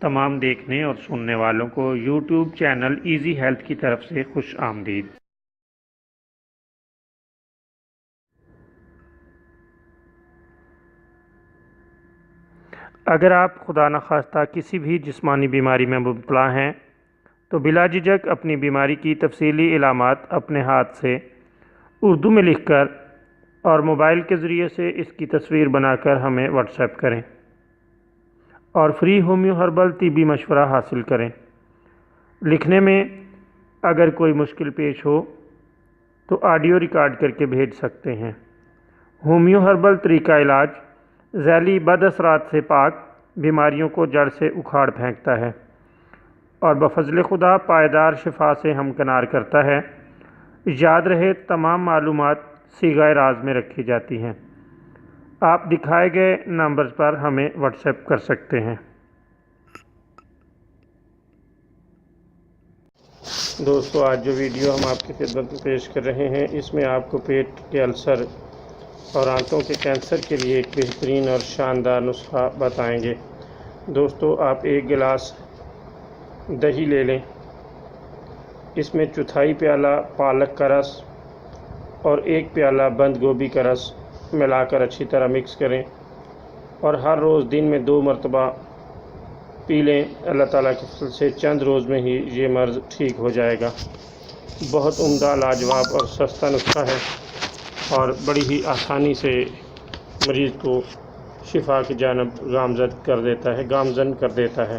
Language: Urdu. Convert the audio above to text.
تمام دیکھنے اور سننے والوں کو یوٹیوب چینل ایزی ہیلتھ کی طرف سے خوش آمدید۔ اگر آپ خدا نخواستہ کسی بھی جسمانی بیماری میں مبتلا ہیں تو بلا جھجک اپنی بیماری کی تفصیلی علامات اپنے ہاتھ سے اردو میں لکھ کر اور موبائل کے ذریعے سے اس کی تصویر بنا کر ہمیں واٹس ایپ کریں اور فری ہومیو ہربل طبی مشورہ حاصل کریں۔ لکھنے میں اگر کوئی مشکل پیش ہو تو آڈیو ریکارڈ کر کے بھیج سکتے ہیں۔ ہومیو ہربل طریقہ علاج ذیلی بد اثرات سے پاک، بیماریوں کو جڑ سے اکھاڑ پھینکتا ہے اور بفضل خدا پائیدار شفا سے ہمکنار کرتا ہے۔ یاد رہے تمام معلومات صیغہ راز میں رکھی جاتی ہیں۔ آپ دکھائے گئے نمبرز پر ہمیں واٹس ایپ کر سکتے ہیں۔ دوستو، آج جو ویڈیو ہم آپ کی خدمت میں پیش کر رہے ہیں اس میں آپ کو پیٹ کے السر اور آنتوں کے کینسر کے لیے ایک بہترین اور شاندار نسخہ بتائیں گے۔ دوستو، آپ ایک گلاس دہی لے لیں، اس میں چوتھائی پیالہ پالک کا رس اور ایک پیالہ بند گوبھی کا رس ملا کر اچھی طرح مکس کریں اور ہر روز دن میں 2 مرتبہ پی لیں۔ اللہ تعالیٰ کے فضل سے چند روز میں ہی یہ مرض ٹھیک ہو جائے گا۔ بہت عمدہ، لاجواب اور سستا نسخہ ہے اور بڑی ہی آسانی سے مریض کو شفا کی جانب گامزن کر دیتا ہے۔